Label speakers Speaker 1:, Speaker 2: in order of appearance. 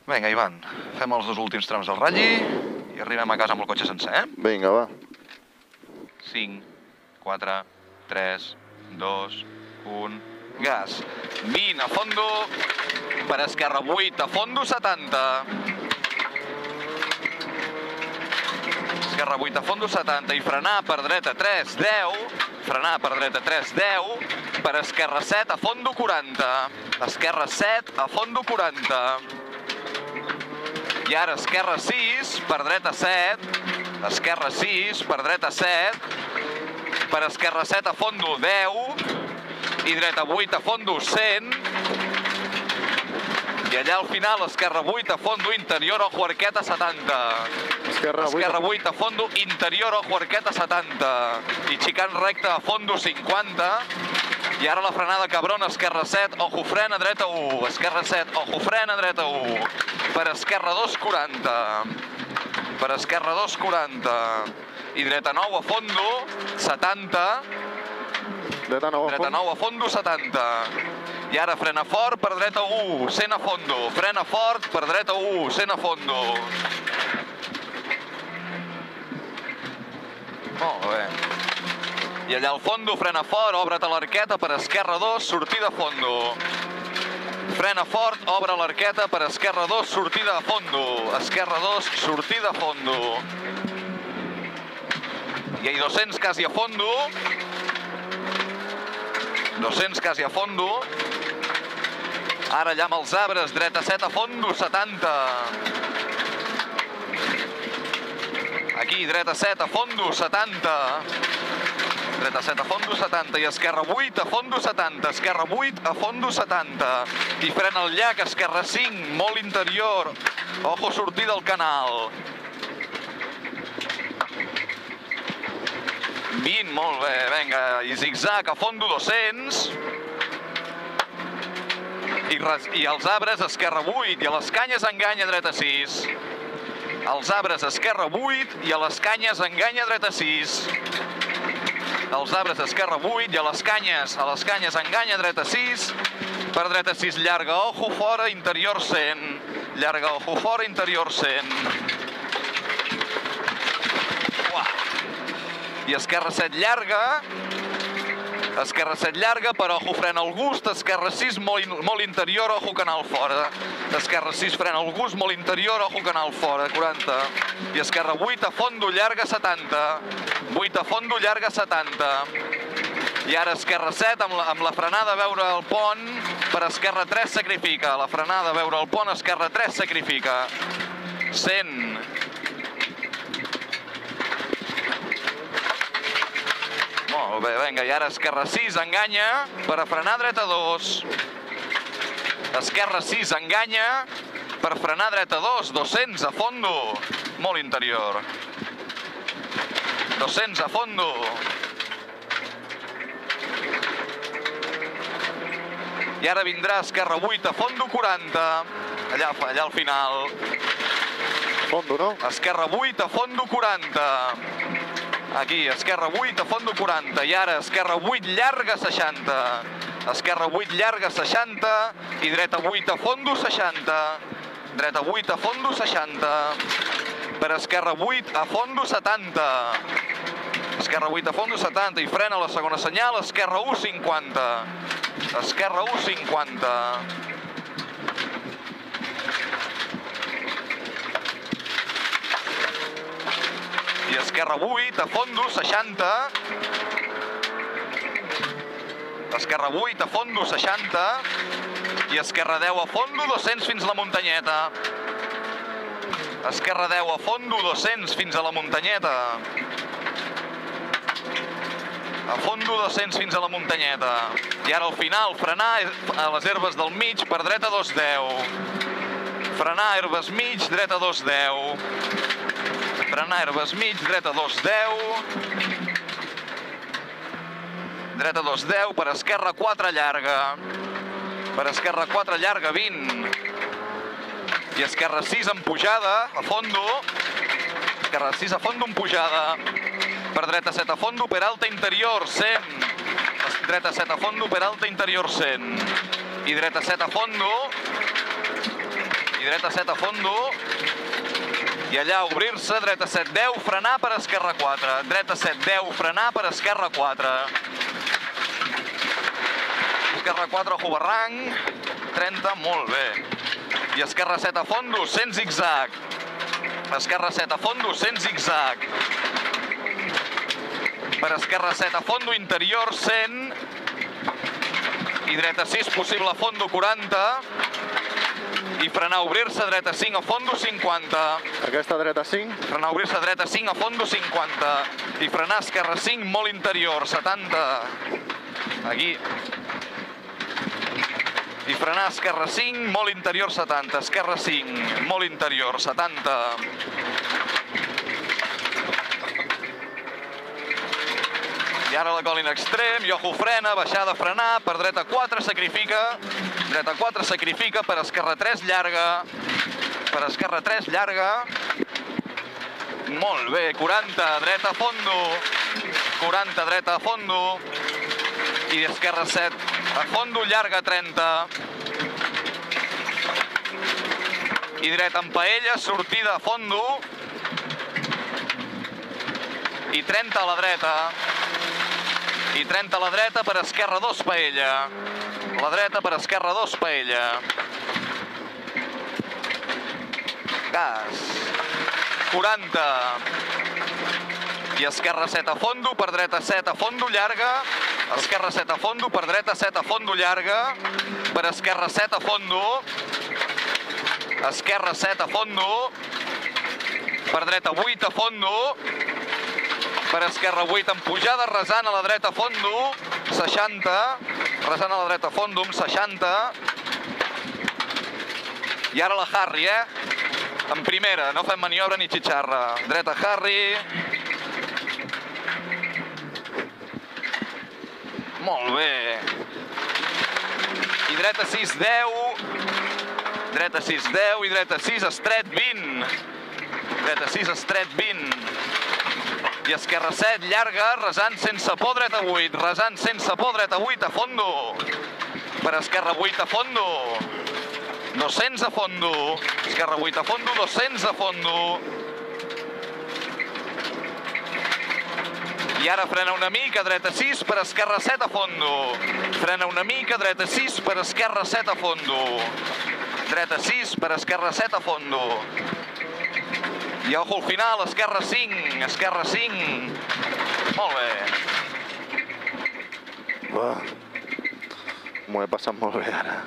Speaker 1: Vinga, Ivan, fem els 2 últims trams del ratlli i arribem a casa amb el cotxe sencer, eh?
Speaker 2: Vinga, va.
Speaker 1: 5, 4, 3, 2, 1, gas. 20 a fondo, per esquerra 8, a fondo 70. Esquerra 8, a fondo 70 i frenar per dreta 3, 10. Frenar per dreta 3, 10. Per esquerra 7, a fondo 40. Esquerra 7, a fondo 40. I ara esquerra 6, per dreta 7. Esquerra 6, per dreta 7. Per esquerra 7, a fondo 10. I dreta 8, a fondo 100. I allà al final, esquerra 8, a fondo interior, ojo arqueta 70. Esquerra 8, a fondo interior, ojo arqueta 70. I xicant recte, a fondo 50. I ara la frenada cabrona, esquerra 7, ojo frena, dreta 1. Esquerra 7, ojo frena, dreta 1. Per esquerra 2, 40. Per esquerra 2, 40. I dreta 9, a fondo 70.
Speaker 2: Dreta 9
Speaker 1: a fondo 70. I ara frena fort per dreta 1, 100 a fondo. Frena fort per dreta 1, 100 a fondo. Molt bé. I allà al fondo frena fort, obre't a l'arqueta per esquerra 2, sortida a fondo. Frena fort, obre l'arqueta per esquerra 2, sortida a fondo. Esquerra 2, sortida a fondo. I ahí 200 quasi a fondo. 200 quasi a fondo. Ara allà amb els arbres, dreta 7 a fondo, 70. Aquí, dreta 7 a fondo, 70. Dreta 7 a fondo, 70. I esquerra 8 a fondo, 70. Esquerra 8 a fondo, 70. I frena el llac, esquerra 5, molt interior. Ojo, sortida al canal. 20, molt bé, vinga. I zigzag a fondo, 200. I als arbres, esquerra 8. I a les canyes, enganya, dreta 6. Als arbres, esquerra 8. I a les canyes, enganya, dreta 6. Als arbres, esquerra 8. I a les canyes, enganya, dreta 6. Per dreta 6, llarga, ojo, fora, interior 100. Llarga, ojo, fora, interior 100. Uah. I esquerra 7, llarga. Esquerra 7 llarga, per ojo frena el gust. Esquerra 6, molt interior, ojo canal fora. Esquerra 6 frena el gust, molt interior, ojo canal fora, 40. I esquerra 8 a fondo, llarga 70. 8 a fondo, llarga 70. I ara esquerra 7, amb la frenada a veure el pont, per esquerra 3 sacrifica. La frenada a veure el pont, esquerra 3 sacrifica. 100. Molt bé, vinga, i ara esquerra 6, enganya, per a frenar dreta 2. Esquerra 6, enganya, per frenar dreta 2, 200 a fondo, molt interior. 200 a fondo. I ara vindrà esquerra 8 a fondo, 40, allà al final.
Speaker 2: Fondo, no?
Speaker 1: Esquerra 8 a fondo, 40. Aquí, esquerra 8 a fondo 40. I ara esquerra 8 llarga 60. Esquerra 8 llarga 60. I dreta 8 a fondo 60. Dreta 8 a fondo 60. Per esquerra 8 a fondo 70. Esquerra 8 a fondo 70. I frena la segona senyal. Esquerra 1 50. Esquerra 1 50. I esquerra 8, a fondo, 60. Esquerra 8, a fondo, 60. I esquerra 10, a fondo, 200 fins a la muntanyeta. Esquerra 10, a fondo, 200 fins a la muntanyeta. A fondo, 200 fins a la muntanyeta. I ara al final, frenar a les herbes del mig, per dreta 210. Frenar herbes mig, dreta 210. Frenar herbes mig, dreta 210. Dreta 210, per esquerra 4 llarga. Per esquerra 4 llarga, 20. I esquerra 6 en pujada, a fondo. Esquerra 6 a fondo en pujada. Per dreta 7 a fondo, per alta interior, 100. Dreta 7 a fondo, per alta interior, 100. I dreta 7 a fondo. I dreta 7 a fondo. I allà obrir-se, dreta 7, 10, frenar per esquerra 4. Dreta 7, 10, frenar per esquerra 4. Esquerra 4, ojo barranc. 30, molt bé. I esquerra 7 a fondo, 100 zigzag. Esquerra 7 a fondo, 100 zigzag. Per esquerra 7 a fondo, interior 100. I dreta 6, possible a fondo 40. I frenar, obrir-se, dreta 5 a fondo 50.
Speaker 2: Aquesta dreta 5.
Speaker 1: Frenar, obrir-se, dreta 5 a fondo 50. I frenar, esquerra 5, molt interior 70. Aquí. I frenar, esquerra 5, molt interior 70. Esquerra 5, molt interior 70. I ara la colina extrem, i ojo frena, baixada, frenar, per dreta 4 sacrifica, dreta 4 sacrifica, per esquerra 3 llarga, per esquerra 3 llarga, molt bé, 40, dreta a fondo, 40, dreta a fondo, i esquerra 7 a fondo, llarga 30, i dreta en paella, sortida a fondo, i 30 a la dreta, i 30 a la dreta, per esquerra 2 paella. La dreta per esquerra 2 paella. Gas. 40. I esquerra 7 a fondo, per dreta 7 a fondo, llarga. Esquerra 7 a fondo, per dreta 7 a fondo, llarga. Per esquerra 7 a fondo. Esquerra 7 a fondo. Per dreta 8 a fondo. Per esquerra 8 en pujada, resant a la dreta a fondo, 60, resant a la dreta a fondo, amb 60. I ara la Harry, en primera, no fem maniobra ni xitxarra. Dreta Harry. Molt bé. I dreta 6, 10. Dreta 6, 10 i dreta 6, estret 20. Dreta 6, estret 20. I esquerra 7, llarga, resant sense por, dreta 8. Resant sense por, dreta 8, a fondo. Per esquerra 8 a fondo. 200 a fondo. Esquerra 8 a fondo, 200 a fondo. I ara frena una mica, dreta 6, per esquerra 7 a fondo. Frena una mica, dreta 6, per esquerra 7 a fondo. Dreta 6, per esquerra 7 a fondo. I ojo al final, esquerra 5, esquerra 5. Molt bé.
Speaker 2: M'ho he passat molt bé ara.